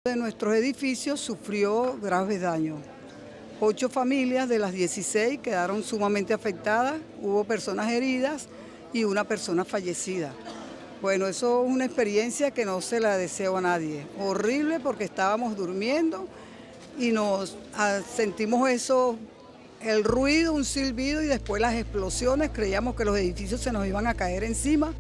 De nuestros edificios sufrió graves daños. 8 familias de las 16 quedaron sumamente afectadas, hubo personas heridas y una persona fallecida. Bueno, eso es una experiencia que no se la deseo a nadie. Horrible porque estábamos durmiendo y sentimos eso, el ruido, un silbido y después las explosiones. Creíamos que los edificios se nos iban a caer encima.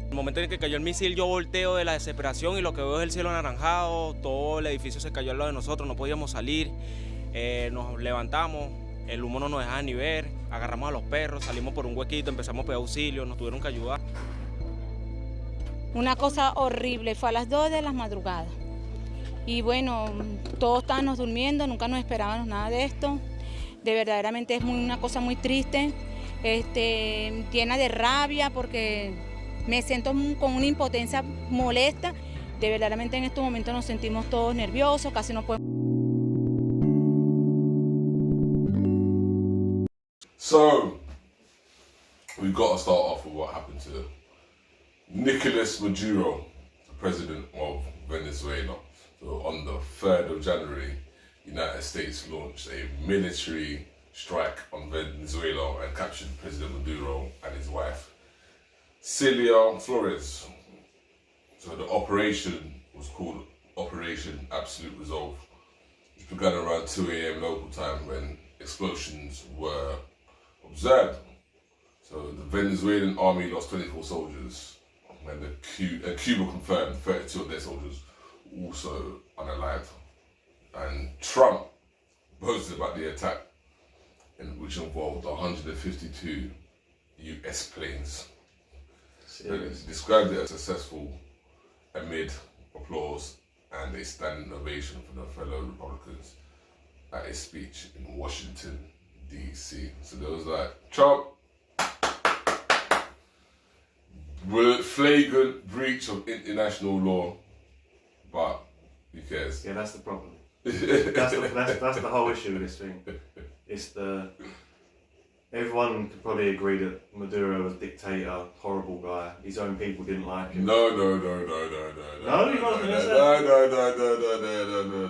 El momento en que cayó el misil, yo volteo de la desesperación y lo que veo es el cielo anaranjado, todo el edificio se cayó al lado de nosotros, no podíamos salir, nos levantamos, el humo no nos dejaba ni ver, agarramos a los perros, salimos por un huequito, empezamos a pedir auxilio, nos tuvieron que ayudar. Una cosa horrible, fue a las 2 de la madrugada. Y bueno, todos estábamos durmiendo, nunca nos esperábamos nada de esto. De verdaderamente es una cosa muy triste, llena de rabia porque me siento con una impotencia molesta. De verdaderamente en estos momentos nos sentimos todos nerviosos, casi no podemos. So, we've got to start off with what happened to Nicolás Maduro, the president of Venezuela. So on the 3rd of January, the United States launched a military strike on Venezuela and captured President Maduro and his wife, Celia Flores. So the operation was called Operation Absolute Resolve, which began around 2 a.m. local time when explosions were observed. So the Venezuelan army lost 24 soldiers, and Cuba confirmed 32 of their soldiers also unalived. And Trump boasted about the attack, which involved 152 US planes. So he described it as successful amid applause and a standing ovation from the fellow Republicans at his speech in Washington, D.C. So there was like, Trump, flagrant breach of international law, but who cares? Yeah, that's the problem. that's the whole issue with this thing. It's everyone could probably agree that Maduro was a dictator, horrible guy. His own people didn't like him. No. No, you're not going to say No.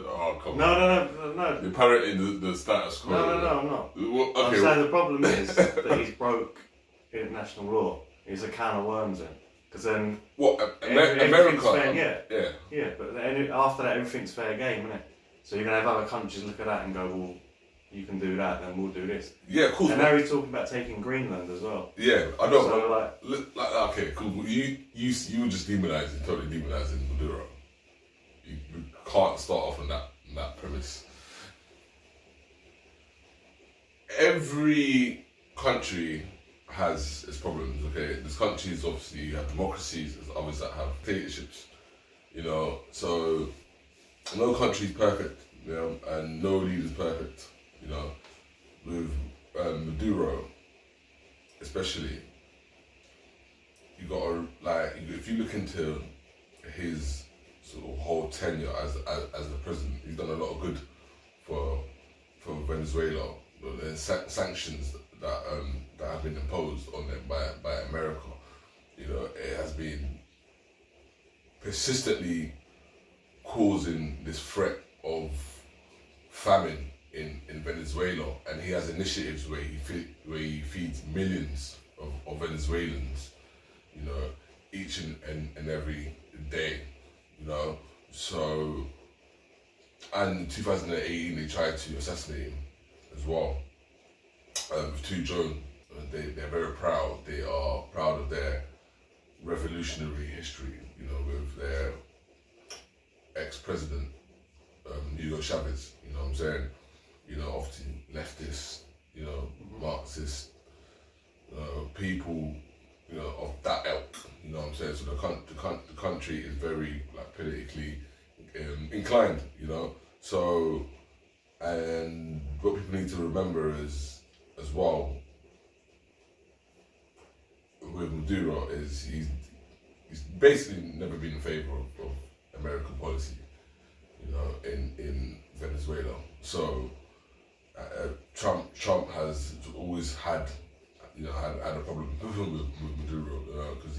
Oh, come on. No. Apparently the status quo. No, I'm not. Well, okay, I'm saying the problem is that he's broke international law. He's a can of worms then. Because then... What, everything's America? fair, yeah, but then after that everything's fair game, isn't it? So you're going to have other countries look at that and go, well, you can do that, then we'll do this. Yeah, cool. And now he's talking about taking Greenland as well. Yeah, I know. So okay, cool. You were just totally demonizing Maduro. You can't start off on that premise. Every country has its problems, okay? There's countries, obviously, you have democracies, there's others that have dictatorships, so no country's perfect, and no leader's perfect, with Maduro, especially, you gotta, if you look into his sort of whole tenure as the president, he's done a lot of good for Venezuela. The sanctions that have been imposed on them by America, it has been persistently causing this threat of famine in Venezuela, and he has initiatives where he feeds millions of Venezuelans, each and every day, So, and in 2018 they tried to assassinate him as well. With 2 drones, they're very proud. They are proud of their revolutionary history, with their ex-president, Hugo Chavez, what I'm saying? Often leftist, Marxist, people, of that ilk, what I'm saying? So the country is very, politically inclined, So, and what people need to remember is, as well, with Maduro, is he's basically never been in favor of American policy, in Venezuela. So Trump has always had a problem with Maduro, because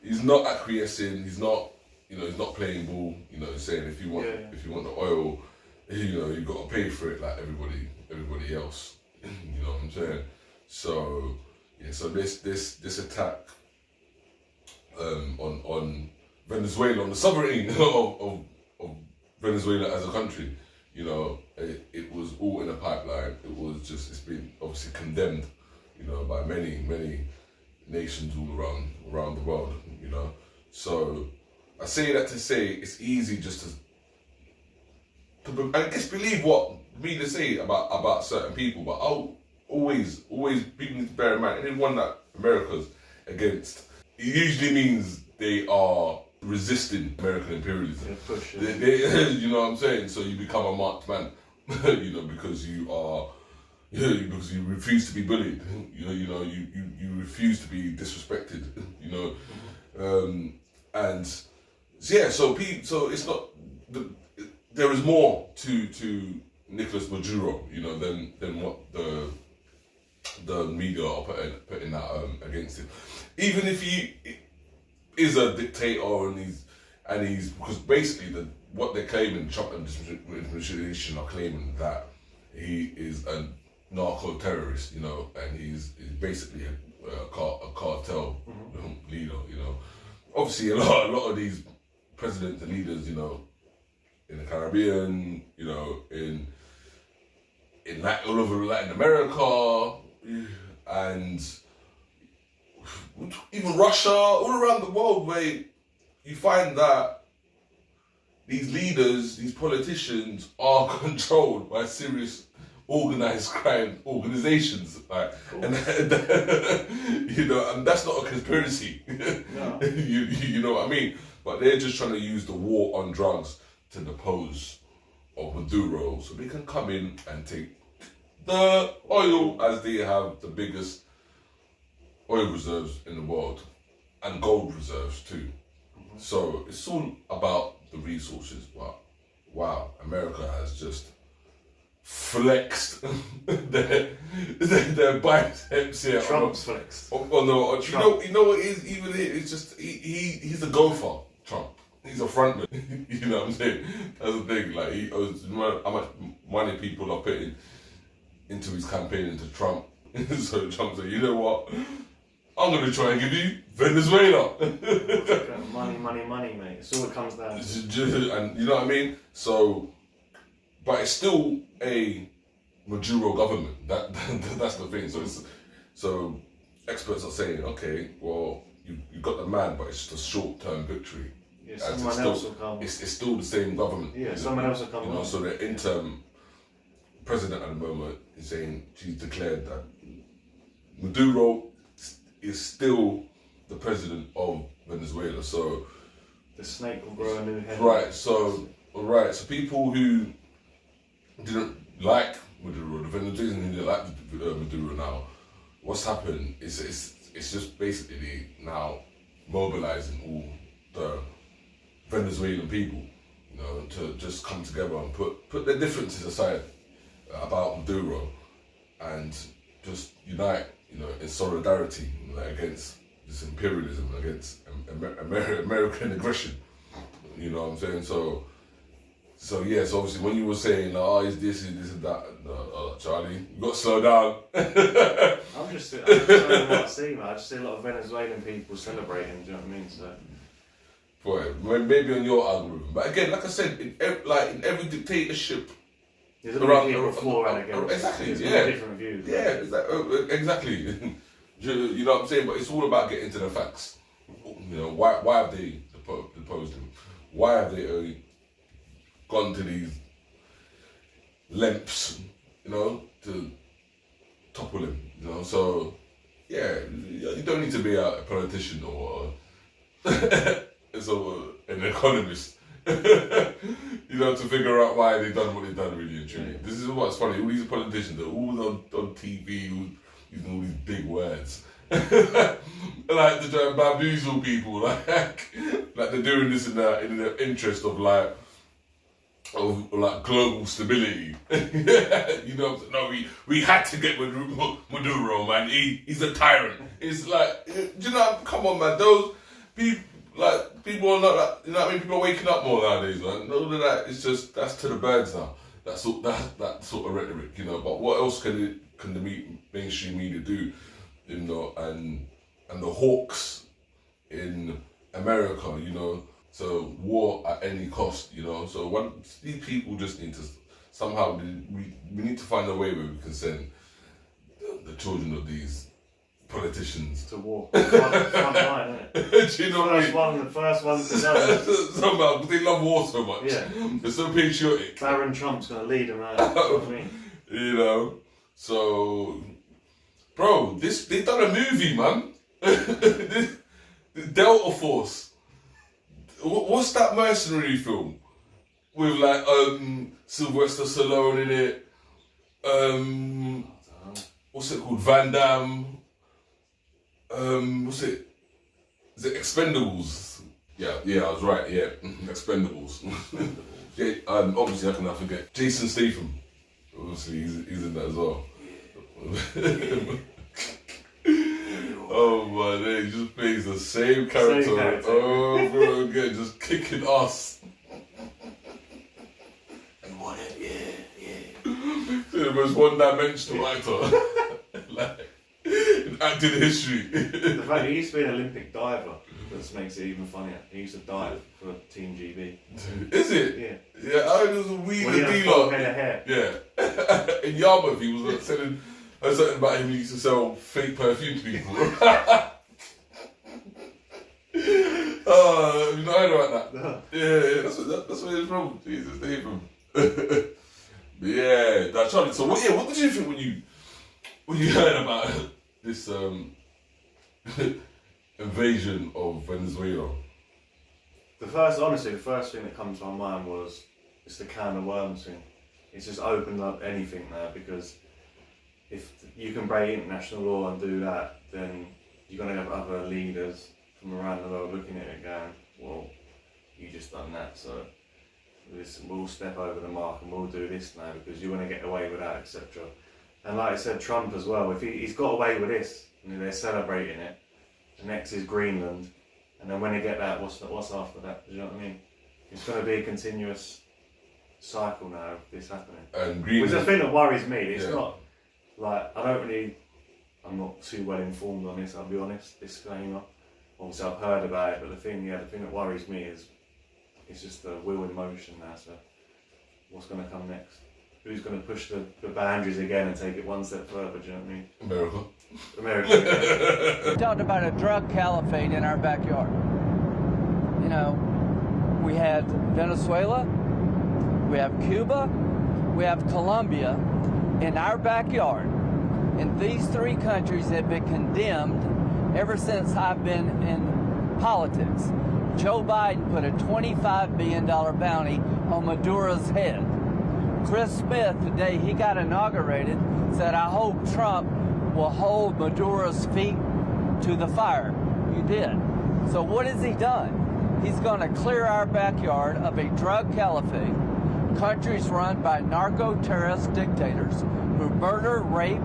he's not acquiescing. He's not he's not playing ball. He's saying if you want the oil, you've got to pay for it like everybody else. You know what I'm saying? So so this attack on Venezuela, on the sovereignty of Venezuela as a country, it was all in a pipeline. It's been obviously condemned, by many nations all around the world, So I say that to say it's easy just to I guess believe what media say about certain people, but I'll always people need to bear in mind anyone that America's against, it usually means they are resisting American imperialism. Yeah, push, you know what I'm saying? So you become a marked man, because you are, because you refuse to be bullied. You refuse to be disrespected. And so it's not. There is more to Nicolás Maduro, than what the media are putting that against him. Even if he is a dictator and he's because basically what they're claiming, Trump administration are claiming that he is a narco terrorist, and he's basically a cartel leader, Obviously a lot of these presidents and leaders, in the Caribbean, in all over Latin America, and even Russia, all around the world, where you find that these leaders, these politicians, are controlled by serious organized crime organizations, and and that's not a conspiracy. No. You know what I mean? But they're just trying to use the war on drugs to depose of Maduro, so they can come in and take the oil, as they have the biggest oil reserves in the world, and gold reserves too. So it's all about the resources, but wow, America has just flexed their biceps here. Trump's flexed. No, you know what it is? Even it's just he's a gopher, Trump. He's a frontman. You know what I'm saying? That's the thing. Like he owes how much money people are putting into his campaign into Trump. So Trump said, you know what? I'm going to try and give you Venezuela. money, mate. It's all it comes down to. And you know what I mean? So, but it's still a Maduro government. That's the thing. So experts are saying, okay, well, you got the man, but it's just a short-term victory. Yeah, someone else will come. It's still the same government. Yeah, someone else will come. So the interim president at the moment is saying she's declared that Maduro is still the president of Venezuela. So the snake will grow a new head. Right. So people who didn't like Maduro, the Venezuelans who didn't like Maduro now, what's happened is it's just basically now mobilizing all the Venezuelan people, to just come together and put their differences aside about Maduro and just unite, in solidarity against this imperialism, against American aggression. You know what I'm saying? So yes, obviously when you were saying, is this and that, Charlie, you got to slow down. I'm just saying what I see, man. I just see a lot of Venezuelan people celebrating. Do you know what I mean? So. Boy, maybe on your algorithm, but again, like I said, in every dictatorship, there's around people for and against. Exactly, different views. Yeah, exactly. You know what I'm saying? But it's all about getting to the facts. Why have they deposed him? Why have they gone to these lengths, to topple him? So yeah, you don't need to be a politician or an economist, to figure out why they've done what they've done, really and truly. This is what's funny. All these politicians are all on TV, using all these big words, like they're trying to bamboozle people, like they're doing this in the interest of global stability. No, we had to get Maduro, man. He's a tyrant. It's like, come on, man. Those people, like, people are not, like, you know what I mean? People are waking up more nowadays, man. All of that, it's just, that's to the birds now. That sort of rhetoric, you know. But what else can the mainstream media do, you know? And the hawks in America, you know. So war at any cost, you know. So these people just need to somehow, we need to find a way where we can send the children of these politicians to war. Front line, isn't it? Do you know what I mean? The first one to know. Somehow, because they love war so much. Yeah. They're so patriotic. Baron Trump's going to lead them out. You know what I mean? You know? So, bro, they done a movie, man. The Delta Force. What's that mercenary film? With like Sylvester Stallone in it. What's it called? Van Damme. What's it? Is it Expendables? Yeah, I was right. Yeah, Expendables. Yeah, obviously, how can I forget? Jason Statham. Obviously, he's in that as well. Oh my day, he just plays the same character over again, just kicking ass. You want it? Yeah. The most one-dimensional actor, like in acting history. The fact he used to be an Olympic diver, that makes it even funnier. He used to dive for Team GB. Is it? Yeah. Yeah, I heard it was a wheeler dealer. He had a full head of hair. Yeah. In Yarmouth, he was selling. I heard something about him. He used to sell fake perfume to people. Oh, you not heard about that? No. Yeah, that's where it's from. Jesus, they from. Yeah, that's Charlie. So what did you think when you heard about this invasion of Venezuela? The first thing that comes to my mind was it's the can of worms thing. It's just opened up anything now, because if you can break international law and do that, then you're going to have other leaders from around the world looking at it going, well, you just done that, so we'll step over the mark and we'll do this now because you want to get away with that, etc. And like I said, Trump as well, if he's got away with this, and they're celebrating it, the next is Greenland, and then when they get that, what's after that? Do you know what I mean? It's going to be a continuous cycle now of this happening. And Greenland, which is the thing that worries me. It's not like, I'm not too well informed on this, I'll be honest, disclaimer. Obviously I've heard about it, but the thing that worries me is it's just the wheel in motion now, so what's going to come next? Who's going to push the boundaries again and take it one step further, do you know what I mean? America. We talked about a drug caliphate in our backyard. You know, we had Venezuela, we have Cuba, we have Colombia in our backyard. And these three countries have been condemned ever since I've been in politics. Joe Biden put a $25 billion bounty on Maduro's head. Chris Smith, today he got inaugurated, said, I hope Trump will hold Maduro's feet to the fire. You did. So what has he done? He's going to clear our backyard of a drug caliphate, countries run by narco-terrorist dictators who murder, rape,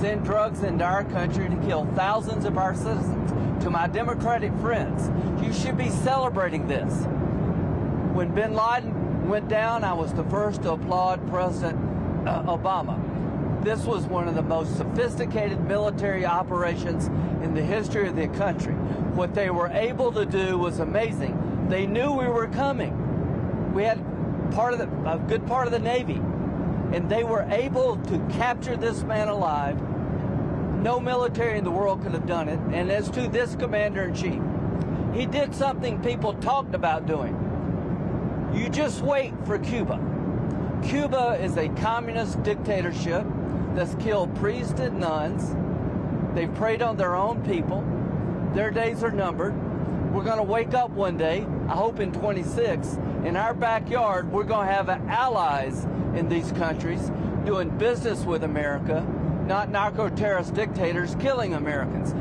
send drugs into our country to kill thousands of our citizens. To my Democratic friends, you should be celebrating this. When bin Laden went down, I was the first to applaud President Obama. This was one of the most sophisticated military operations in the history of the country. What they were able to do was amazing. They knew we were coming. We had a good part of the Navy, and they were able to capture this man alive. No military in the world could have done it. And as to this commander-in-chief, he did something people talked about doing. You just wait for Cuba. Cuba is a communist dictatorship that's killed priests and nuns. They've preyed on their own people. Their days are numbered. We're going to wake up one day, I hope in 26, in our backyard, we're going to have allies in these countries doing business with America, not narco-terrorist dictators killing Americans.